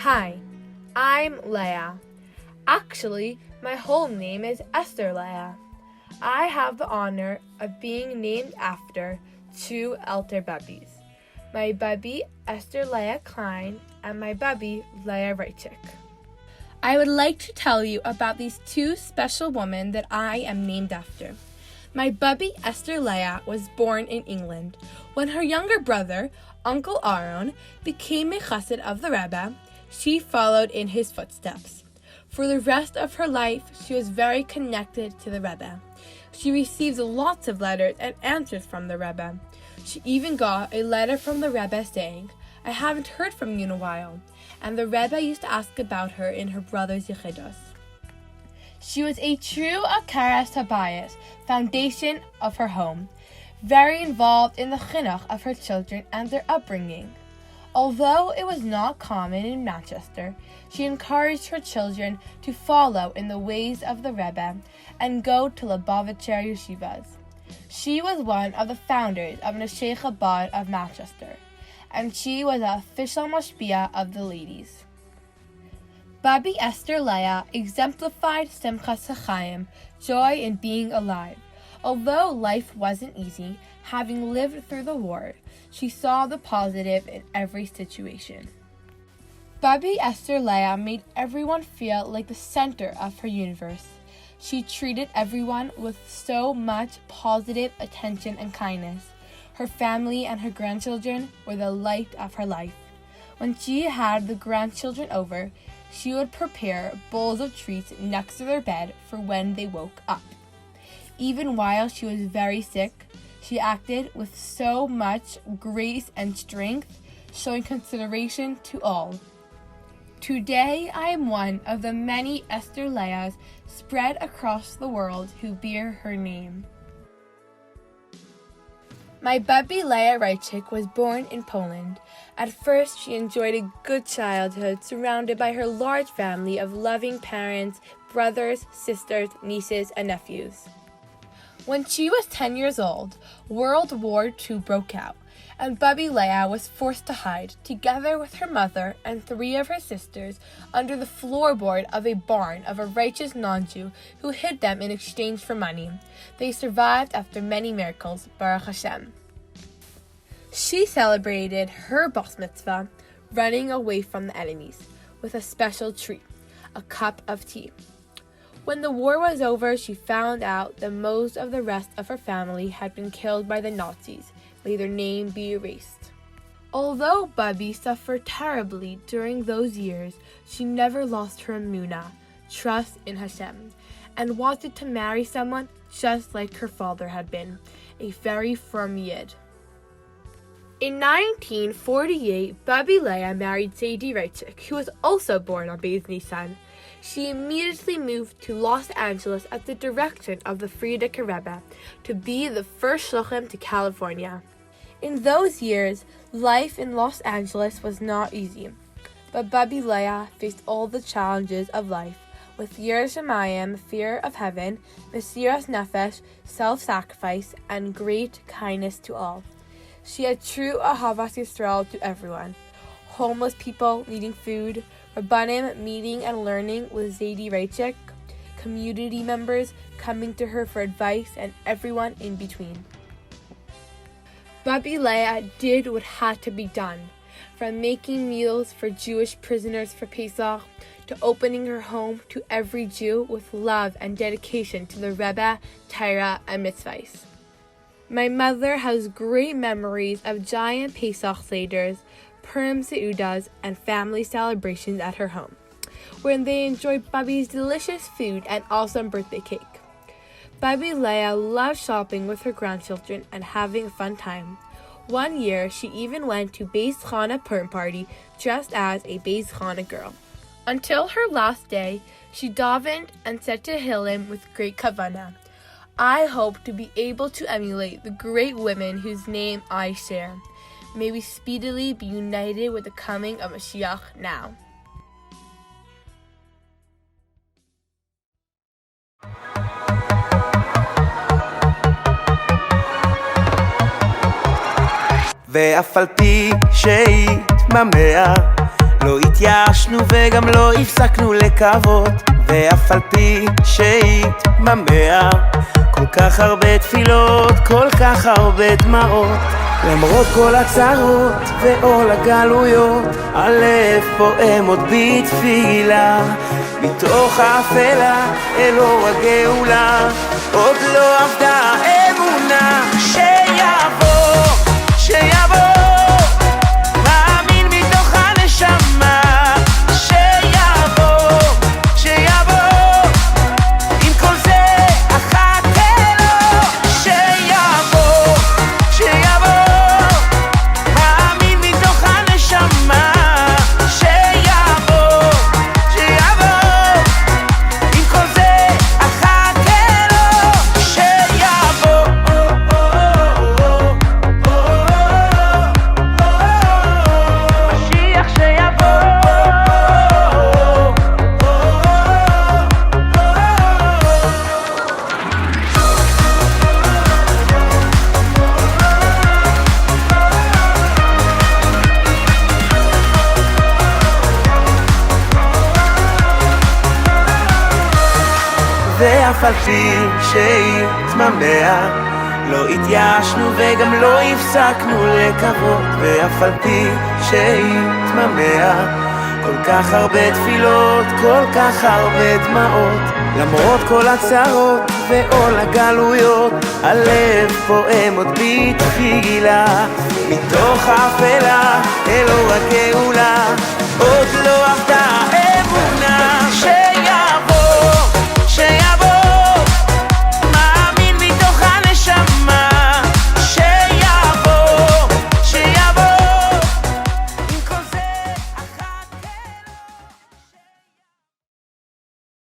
Hi, I'm Leah. Actually, my whole name is Esther Leah. I have the honor of being named after two elder bubbies. My bubby Esther Leah Klein and my bubby Leah Reichik. I would like to tell you about these two special women that I am named after. My bubby Esther Leah was born in England. When her younger brother, Uncle Aaron, became a chassid of the Rebbe, she followed in his footsteps. For the rest of her life, she was very connected to the Rebbe. She received lots of letters and answers from the Rebbe. She even got a letter from the Rebbe saying, "I haven't heard from you in a while," and the Rebbe used to ask about her in her brother's yichidos. She was a true Akaras Habayis, foundation of her home, very involved in the chinuch of her children and their upbringing. Although it was not common in Manchester, she encouraged her children to follow in the ways of the Rebbe and go to Lubavitcher yeshivas. She was one of the founders of Neshei Chabad of Manchester, and she was the official mashpia of the ladies. Babi Esther Leah exemplified Simchas HaChaim, joy in being alive. Although life wasn't easy, having lived through the war, she saw the positive in every situation. Babi Esther Leah made everyone feel like the center of her universe. She treated everyone with so much positive attention and kindness. Her family and her grandchildren were the light of her life. When she had the grandchildren over, she would prepare bowls of treats next to their bed for when they woke up. Even while she was very sick, she acted with so much grace and strength, showing consideration to all. Today, I am one of the many Esther Leahs spread across the world who bear her name. My bubby Leah Reichik was born in Poland. At first, she enjoyed a good childhood surrounded by her large family of loving parents, brothers, sisters, nieces, and nephews. When she was 10 years old, World War II broke out, and Bubby Leah was forced to hide, together with her mother and 3 of her sisters, under the floorboard of a barn of a righteous non-Jew who hid them in exchange for money. They survived after many miracles, Baruch Hashem. She celebrated her bas mitzvah, running away from the enemies, with a special treat, a cup of tea. When the war was over, she found out that most of the rest of her family had been killed by the Nazis. May their name be erased. Although Bubby suffered terribly during those years, she never lost her emunah, trust in Hashem, and wanted to marry someone just like her father had been, a very firm yid. In 1948, Bubby Leah married Sadie Reichik, who was also born on Beis Nisan. She immediately moved to Los Angeles at the direction of the Frierdiker Rebbe to be the first shluchim to California. In those years, life in Los Angeles was not easy, but Bubby Leah faced all the challenges of life with yiras shamayim, fear of heaven, mesiras nefesh, self-sacrifice, and great kindness to all. She had true ahavas Yisrael to everyone. Homeless people needing food, Rabbanim meeting and learning with Zadie Reichik, community members coming to her for advice, and everyone in between. Bubby Leah did what had to be done, from making meals for Jewish prisoners for Pesach, to opening her home to every Jew with love and dedication to the Rebbe, Torah, and Mitzvahs. My mother has great memories of giant Pesach seders, Purim seudas, and family celebrations at her home, where they enjoy Bubby's delicious food and awesome birthday cake. Bubby Leah loved shopping with her grandchildren and having a fun time. One year, she even went to Beis Chana Purim party dressed as a Beis Chana girl. Until her last day, she davened and said Tehillim with great kavanah. I hope to be able to emulate the great women whose name I share. May we speedily be united with the coming of Mashiach now. ואף על פי שהתמהמה לא התייאשנו וגם לא הפסקנו לקוות, ואף על פי שהתמהמה כל כך הרבה תפילות, כל כך הרבה דמעות, למרות כל הצרות ועול הגלויות, הלב פועם עוד בתפילה, מתוך האפלה אל אור הגאולה. עוד לא עבדה האמונה שיבוא, שיבוא, מאמין מתוך הנשמה שיבוא, שיבוא, עם כל זה אחכה לו שיבוא, שיבוא, מאמין מתוך הנשמה שיבוא, שיבוא, עם כל זה אחכה לו שיבוא. משיח שיבוא. ואף על פי שהתמהמה לא התייאשנו וגם לא הפסקנו לקוות, ואף על פי שהתמהמה כל כך הרבה תפילות, כל כך הרבה דמעות, למרות כל הצרות ועול הגלויות, הלב פועם עוד בתפילה, מתוך האפלה אל אור הגאולה. עוד לא